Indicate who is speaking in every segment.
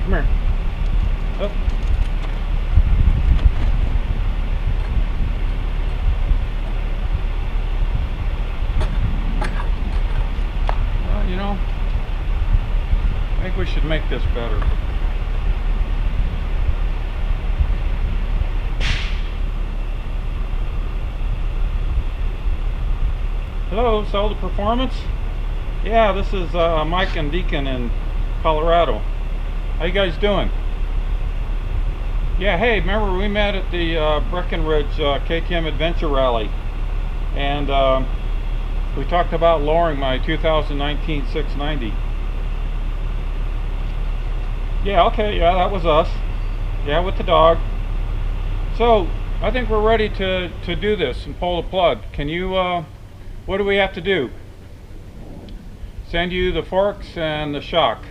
Speaker 1: Come here. Oh. Well, you know, I think we should make this better. Hello, Zelda Performance. Yeah, this is Mike and Deacon in Colorado. How you guys doing? Yeah, hey, remember we met at the Breckenridge KTM Adventure Rally, and we talked about lowering my 2019 690. Yeah, okay, yeah, that was us. Yeah, with the dog. So I think we're ready to do this and pull the plug. Can you, what do we have to do? Send you the forks and the shock.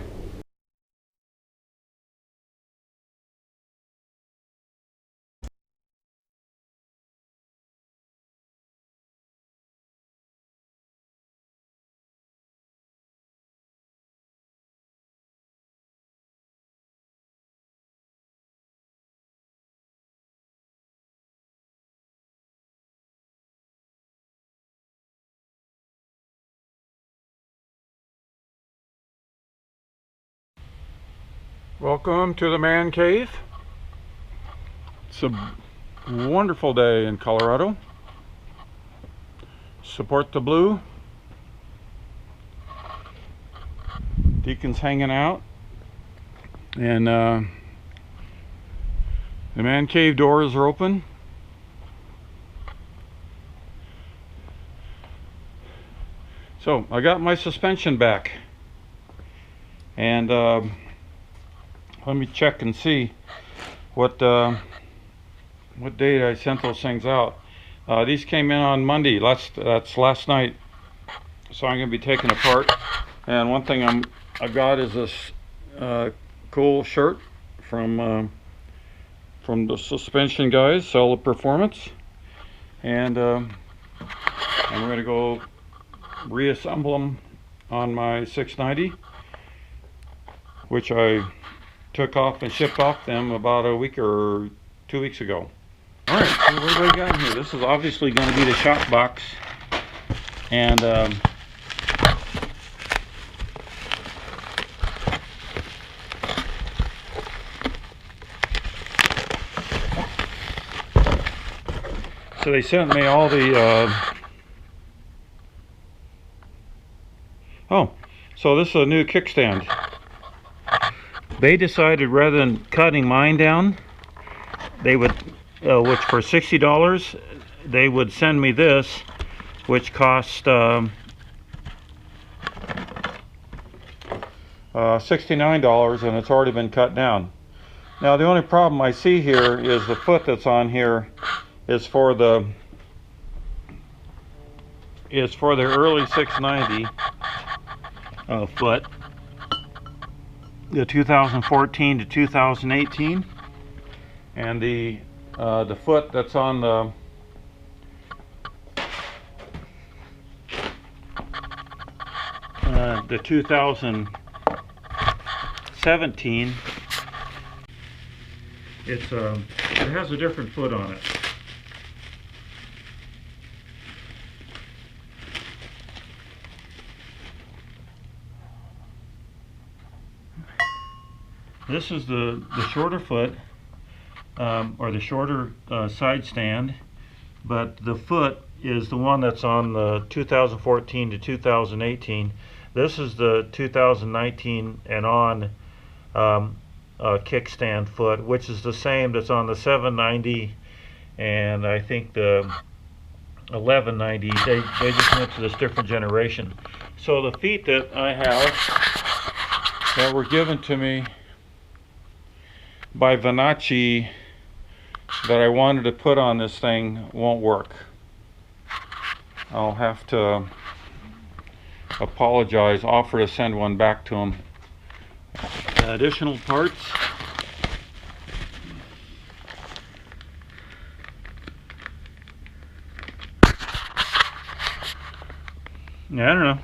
Speaker 1: Welcome to the man cave. It's a wonderful day in Colorado. Support the blue. Deacon's hanging out, and the man cave doors are open. So I got my suspension back, and let me check and see what date I sent those things out. These came in on Monday. That's last night. So I'm going to be taking apart. And one thing I've got is this cool shirt from the suspension guys, Solid Performance, and we're going to go reassemble them on my 690, which I took off and shipped off them about a week or 2 weeks ago. Alright, so what do we got here? This is obviously going to be the shock box, and so they sent me all the oh, so this is a new kickstand. They decided rather than cutting mine down, they would, which for $60, they would send me this, which cost $69, and it's already been cut down. Now the only problem I see here is the foot that's on here is for the early 690 foot. The 2014 to 2018, and the foot that's on the 2017, it has a different foot on it. This is the shorter foot, or the shorter side stand, but the foot is the one that's on the 2014 to 2018. This is the 2019 and on kickstand foot, which is the same that's on the 790 and I think the 1190. They just went to this different generation. So the feet that I have that were given to me by Vinacci that I wanted to put on this thing won't work. I'll have to apologize, offer to send one back to him. Additional parts. Yeah, I don't know.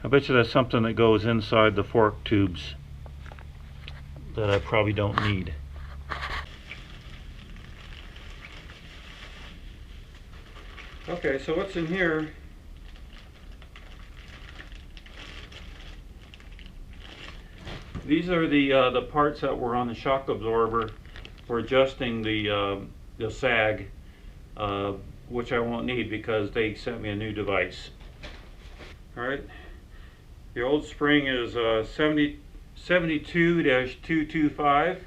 Speaker 1: I bet you that's something that goes inside the fork tubes that I probably don't need. Okay, so what's in here? These are the parts that were on the shock absorber for adjusting the sag, which I won't need because they sent me a new device. All right, the old spring is 72-225.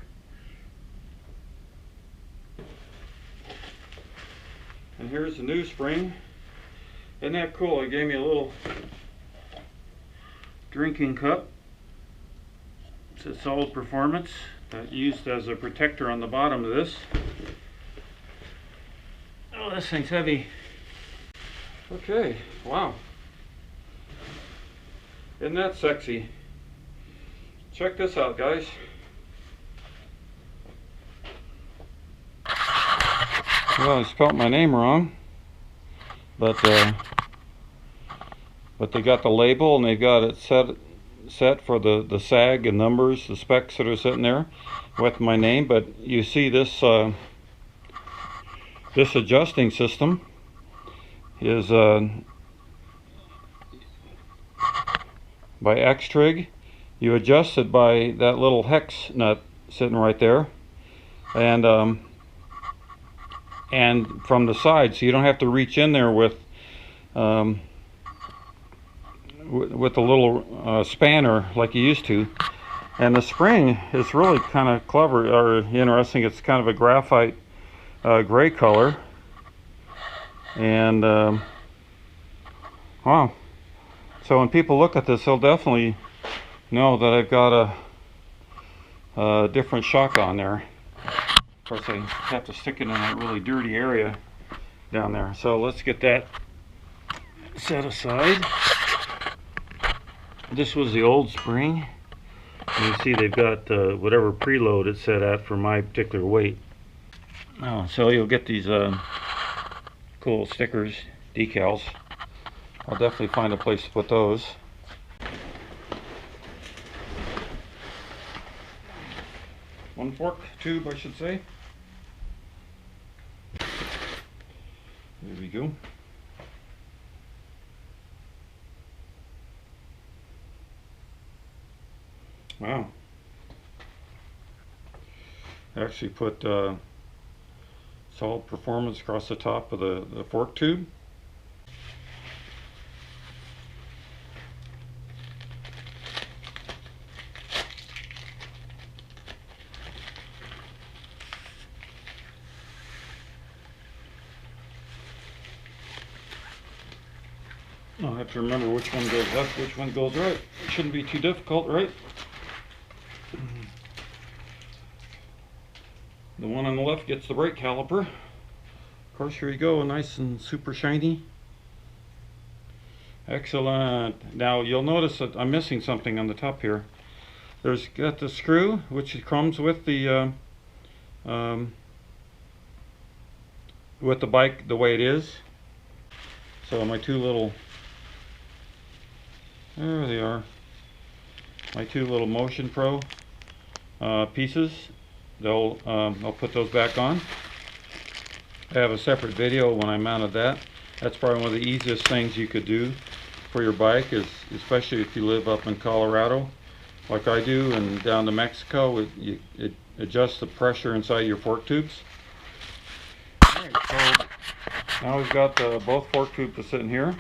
Speaker 1: And here's the new spring. Isn't that cool? It gave me a little drinking cup. It's a solid performance used as a protector on the bottom of this. Oh, this thing's heavy. Okay, wow. Isn't that sexy? Check this out, guys. Well, I spelled my name wrong, but they got the label and they've got it set for the sag and numbers, the specs that are sitting there with my name. But you see this this adjusting system is by X-Trig. You adjust it by that little hex nut sitting right there, and from the side, so you don't have to reach in there with the little spanner like you used to. And the spring is really kind of clever or interesting. It's kind of a graphite gray color, and wow. So when people look at this, they'll definitely know that I've got a different shock on there. Of course, I have to stick it in that really dirty area down there. So let's get that set aside. This was the old spring. And you see they've got whatever preload it's set at for my particular weight. Oh, so you'll get these cool stickers, decals. I'll definitely find a place to put those. One fork tube, I should say. There we go. Wow. I actually put solid performance across the top of the fork tube. I'll have to remember which one goes left, which one goes right. It shouldn't be too difficult, right? The one on the left gets the brake caliper. Of course, here you go, nice and super shiny. Excellent. Now you'll notice that I'm missing something on the top here. There's got the screw, which comes with the bike the way it is. So my two little, there they are, my two little Motion Pro pieces. I'll put those back on. I have a separate video when I mounted that. That's probably one of the easiest things you could do for your bike, is especially if you live up in Colorado like I do and down to Mexico. It adjusts the pressure inside your fork tubes. Alright, so now we've got both fork tubes sitting here.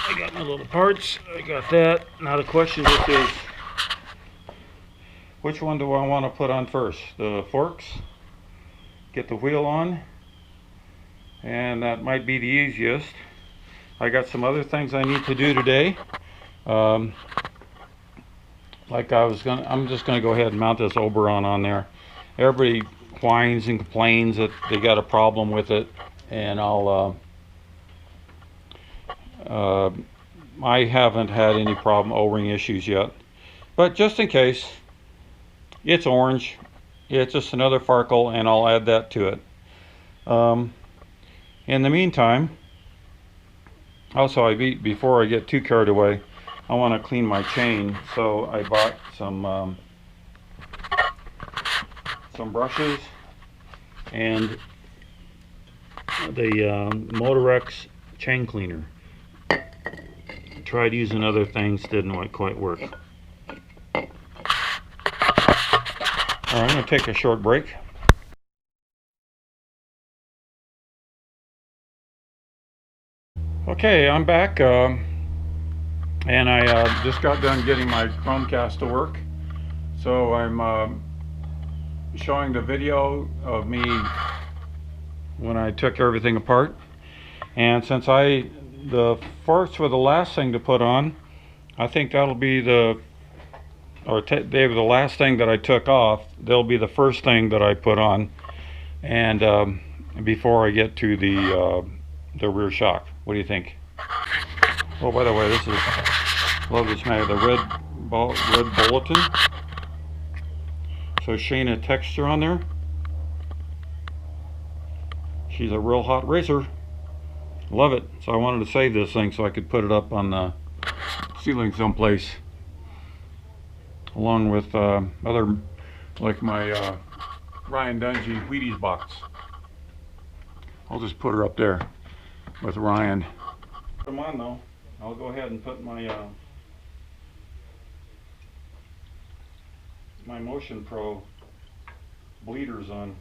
Speaker 1: I got my little parts. I got that. Now the question just is, which one do I want to put on first? The forks, get the wheel on, and that might be the easiest. I got some other things I need to do today. Like I'm just gonna go ahead and mount this Oberon on there. Everybody whines and complains that they got a problem with it, and I haven't had any problem O-ring issues yet. But just in case, it's orange. It's just another farkle, and I'll add that to it. In the meantime, also before I get too carried away, I want to clean my chain, so I bought some brushes and the Motorex chain cleaner. Tried using other things, didn't quite work. Alright, I'm going to take a short break. Okay, I'm back, and I just got done getting my Chromecast to work. So I'm showing the video of me when I took everything apart. And since the forks were the last thing to put on, I think that'll be they were the last thing that I took off. They'll be the first thing that I put on, and before I get to the rear shock. What do you think? Oh, by the way, love this mag, the red bulletin. So Shayna texture on there. She's a real hot racer. Love it. So I wanted to save this thing so I could put it up on the ceiling someplace, along with other, like my Ryan Dungey Wheaties box. I'll just put her up there with Ryan. Put them on though. I'll go ahead and put my my Motion Pro bleeders on.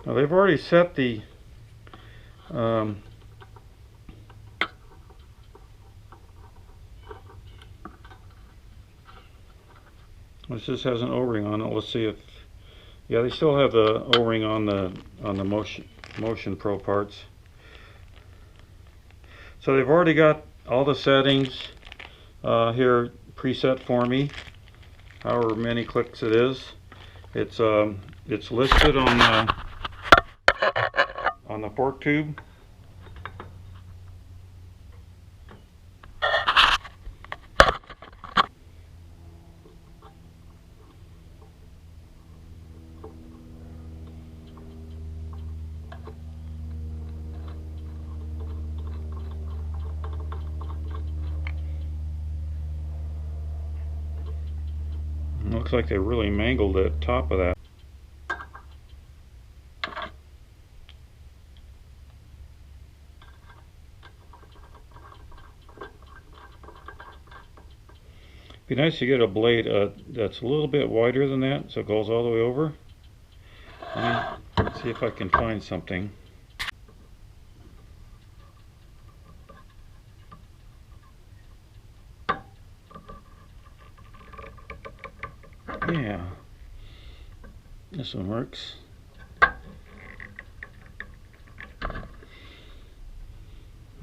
Speaker 1: Now they've already set the this just has an O-ring on it. Let's see if, yeah, they still have the O-ring on the Motion Pro parts. So they've already got all the settings here preset for me, however many clicks it is. It's listed on the fork tube. Looks like they really mangled the top of that. Be nice to get a blade that's a little bit wider than that, so it goes all the way over. Let's see if I can find something. Yeah, this one works.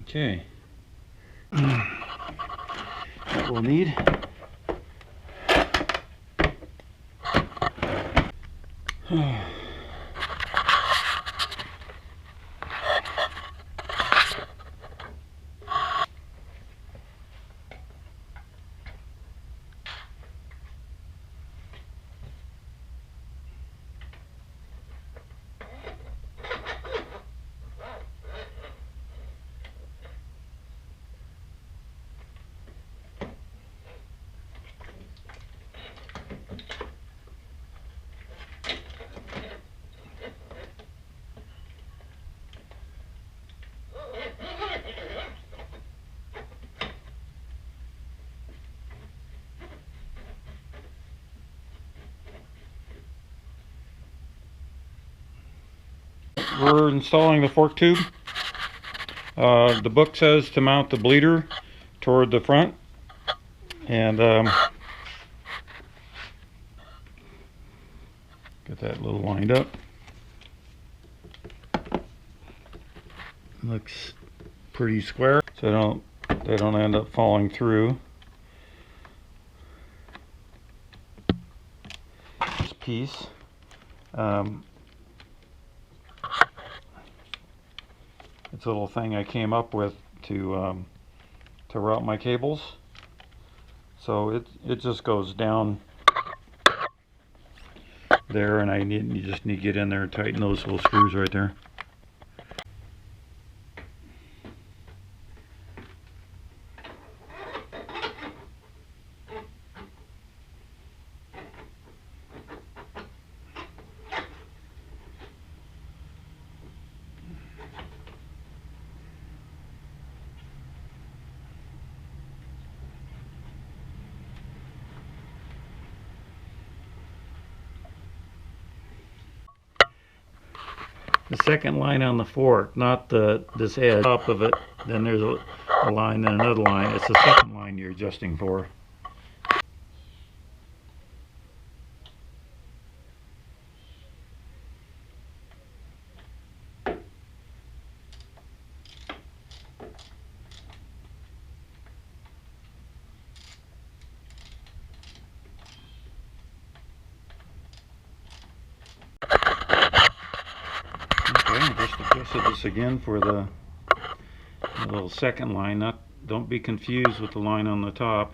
Speaker 1: Okay, that we'll need. We're installing the fork tube. The book says to mount the bleeder toward the front, And get that little lined up. Looks pretty square, so they don't end up falling through. This piece, it's a little thing I came up with to route my cables. So it just goes down there, and you just need to get in there and tighten those little screws right there. The second line on the fork, not this edge, top of it, then there's a line, then another line. It's the second line you're adjusting for. Okay, just adjusted this again for the little second line. Don't be confused with the line on the top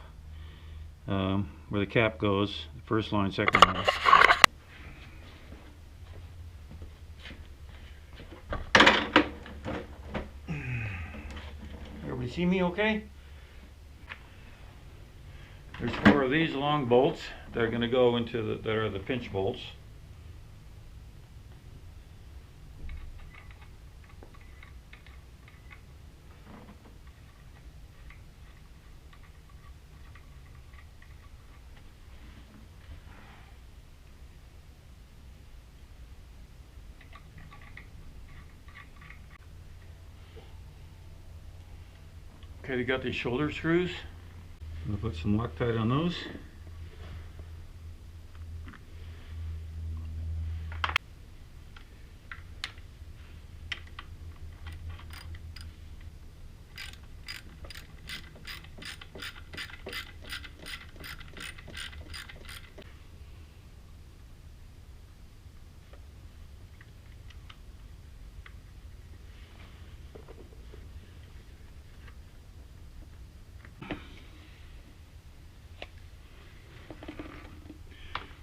Speaker 1: where the cap goes. First line, second line. Everybody see me okay? There's 4 of these long bolts that are going to go into that are the pinch bolts. Okay, we got these shoulder screws. I'm going to put some Loctite on those.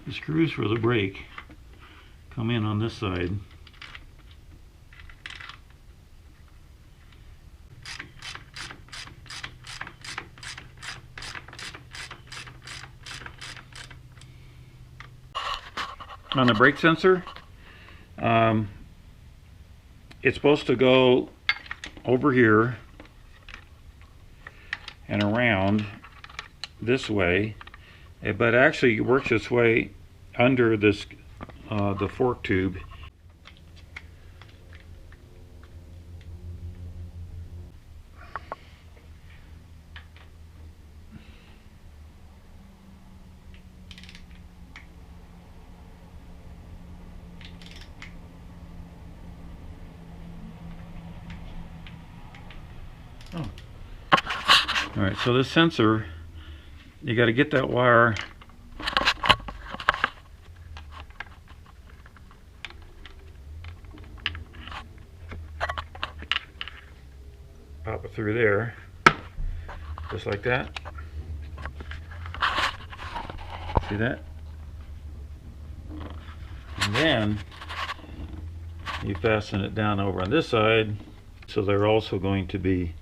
Speaker 1: The screws for the brake come in on this side. On the brake sensor, it's supposed to go over here and around this way, but actually it works its way under this the fork tube. Oh. All right, so this sensor, you got to get that wire pop it through there, just like that. See that? And then you fasten it down over on this side, so they're also going to be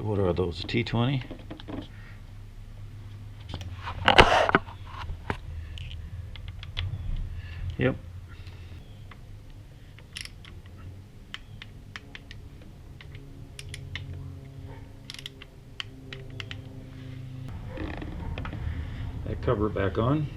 Speaker 1: what are those, T20? Yep. That cover back on.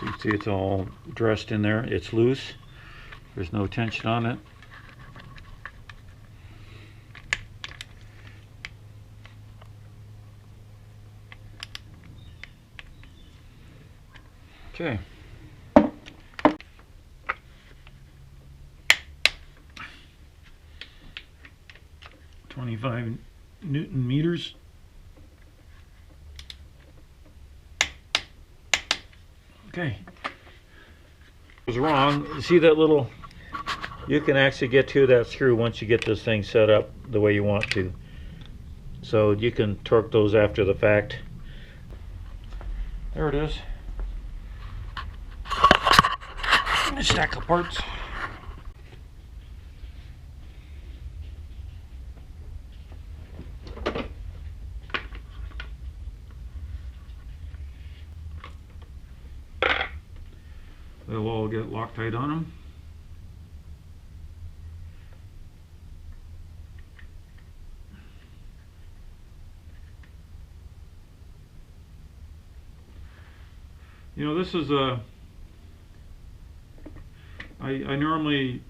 Speaker 1: You see it's all dressed in there. It's loose. There's no tension on it. Okay. .25 Newton meters. Okay. Was wrong. You see that little? You can actually get to that screw once you get this thing set up the way you want to. So you can torque those after the fact. There it is. A stack of parts. They'll all get Loctite on them. You know, this is I normally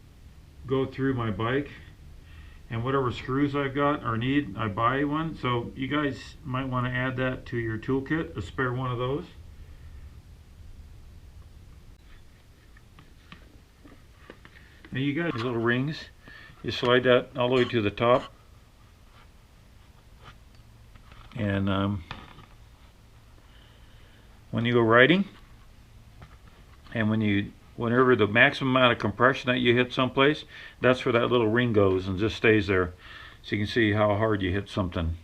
Speaker 1: go through my bike, and whatever screws I've got or need, I buy one. So you guys might want to add that to your toolkit, a spare one of those. Now you got these little rings. You slide that all the way to the top, and when you go riding, and whenever the maximum amount of compression that you hit someplace, that's where that little ring goes and just stays there, so you can see how hard you hit something.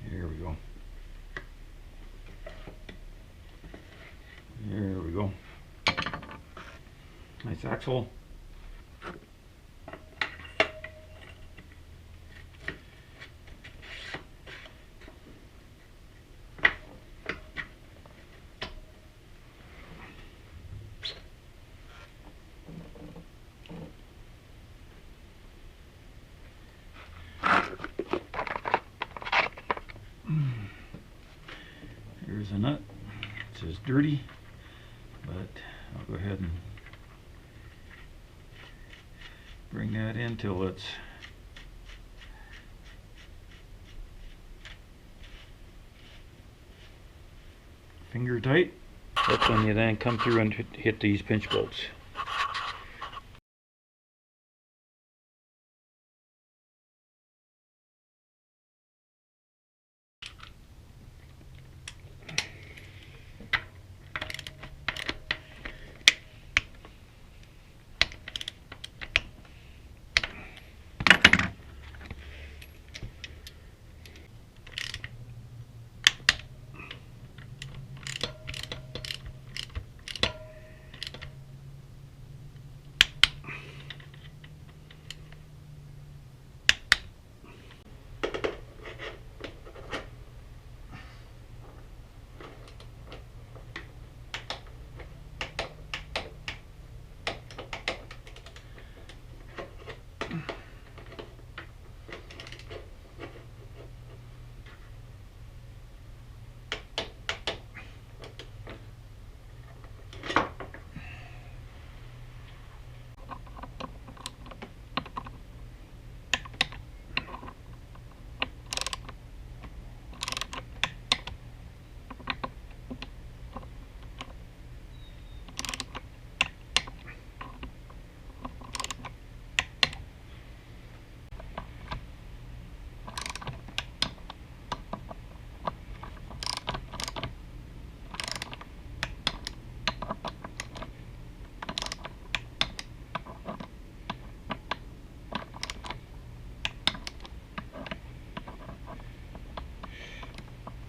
Speaker 1: Here we go. There we go. Nice axle. Here's a nut. It says dirty, but I'll go ahead and bring that in till it's finger tight. That's when you then come through and hit these pinch bolts.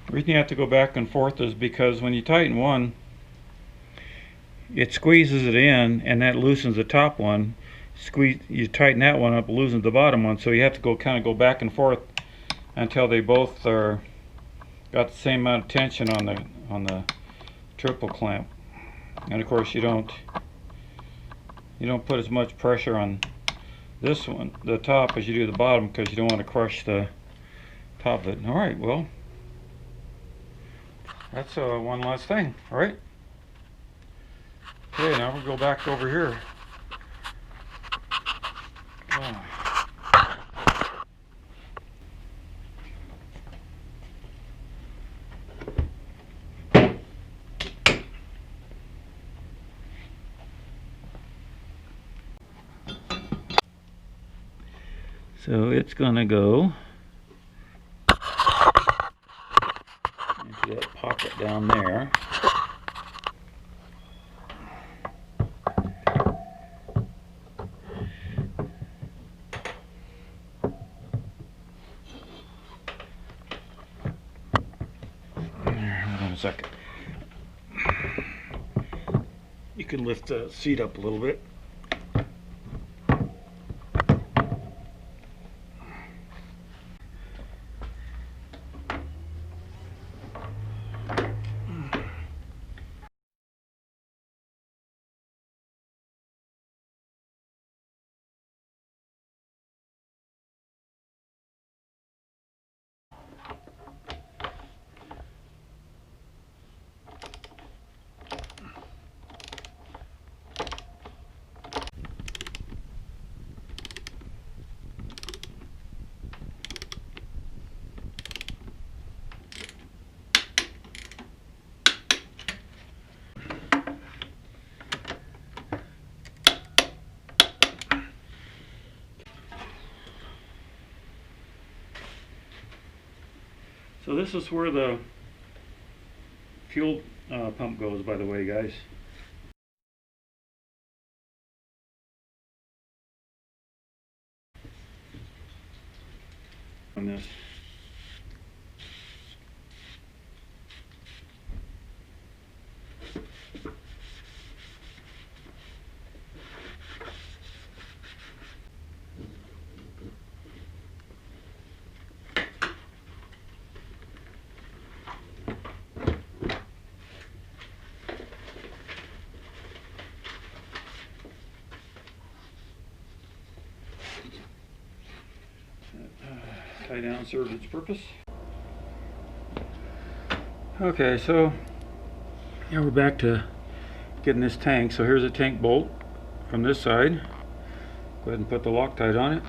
Speaker 1: The reason you have to go back and forth is because when you tighten one, it squeezes it in, and that loosens the top one. You tighten that one up, it loosens the bottom one, so you have to kind of go back and forth until they both are got the same amount of tension on the triple clamp. And of course you don't put as much pressure on this one, the top, as you do the bottom, because you don't want to crush the top of it. All right, well, that's one last thing. All right. Okay, now we'll go back over here. Oh. So it's gonna go into that pocket down there. Hold on a second. You can lift the seat up a little bit. So this is where the fuel pump goes, by the way, guys. On this. Tie down served its purpose. Okay, so now we're back to getting this tank. So here's a tank bolt from this side. Go ahead and put the Loctite on it.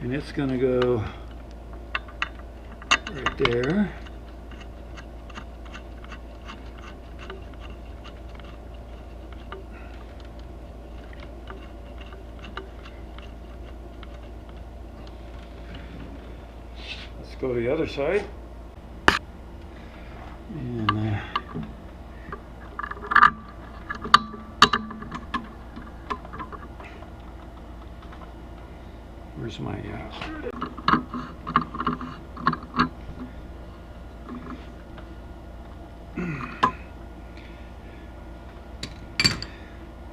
Speaker 1: And it's going to go right there. Go to the other side, and where's my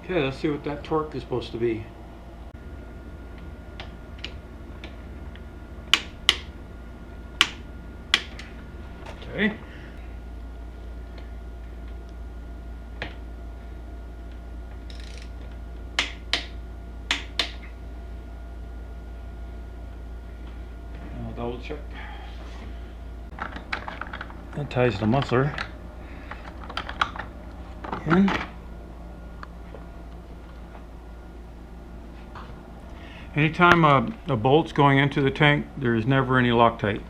Speaker 1: okay, let's see what that torque is supposed to be. Okay. I'll double check. That ties the muffler in. Anytime a bolt's going into the tank, there is never any Loctite.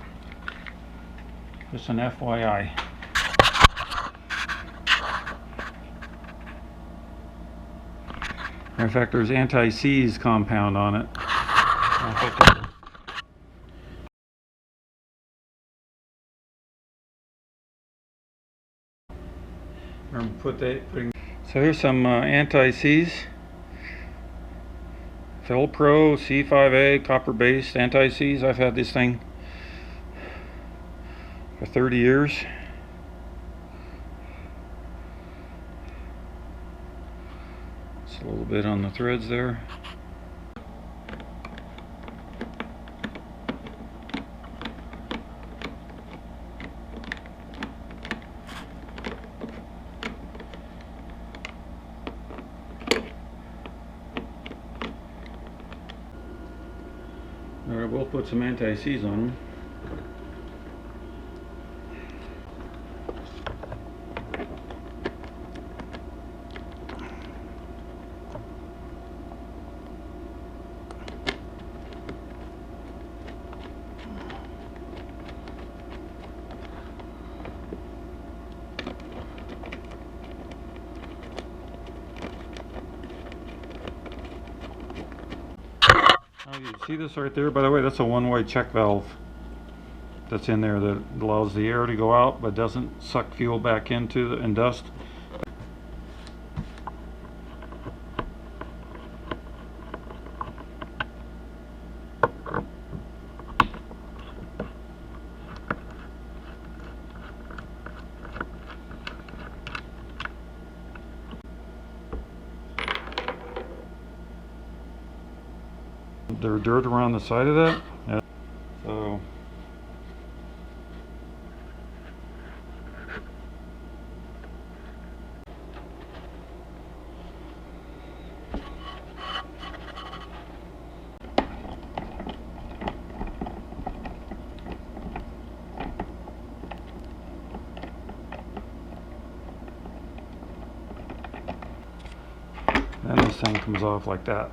Speaker 1: Just an FYI. Matter of fact, there's anti-seize compound on it. So here's some anti-seize. Felpro C5A copper-based anti-seize. I've had this thing for 30 years. Just a little bit on the threads there. Alright, we'll put some anti-seize on them. You see this right there? By the way, that's a one-way check valve that's in there that allows the air to go out but doesn't suck fuel back into the, and dust. There's dirt around the side of that. Yeah. So then this thing comes off like that.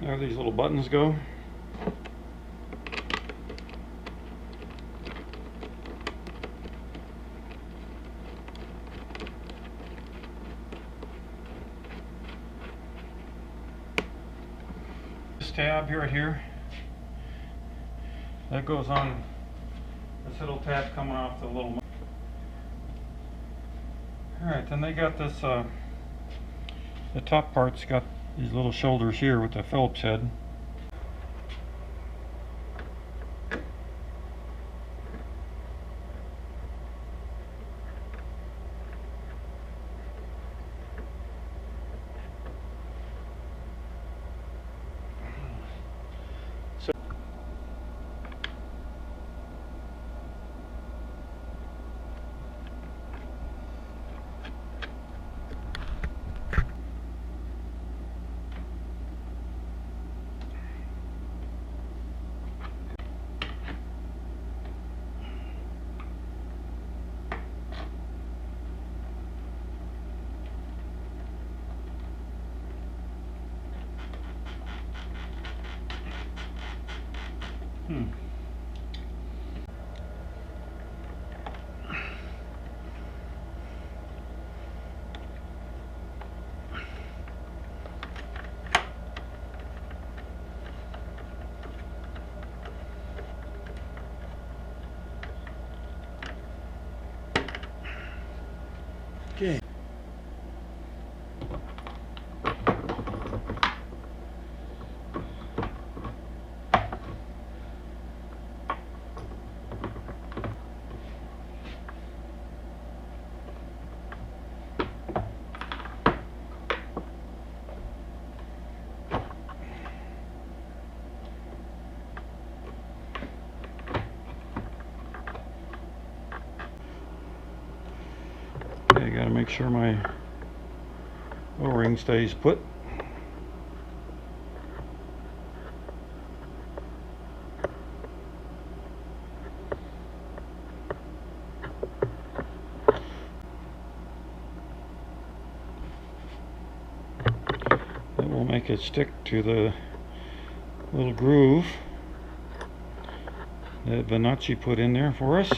Speaker 1: There these little buttons go. This tab right here, that goes on this little tab coming off the little. Alright, then they got this, the top part's got these little shoulders here with the Phillips head. Okay. Okay, gotta make sure my O-ring stays put. That will make it stick to the little groove that Vanacci put in there for us.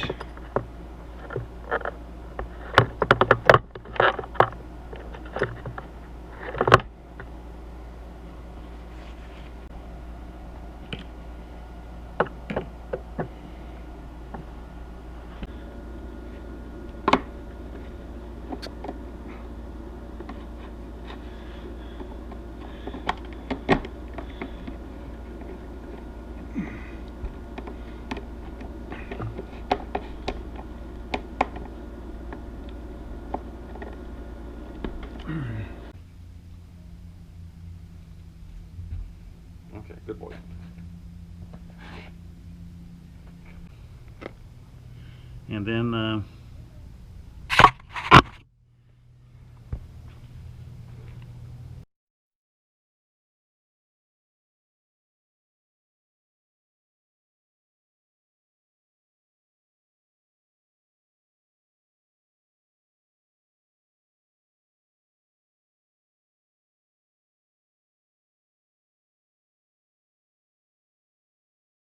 Speaker 1: Okay, good boy. And then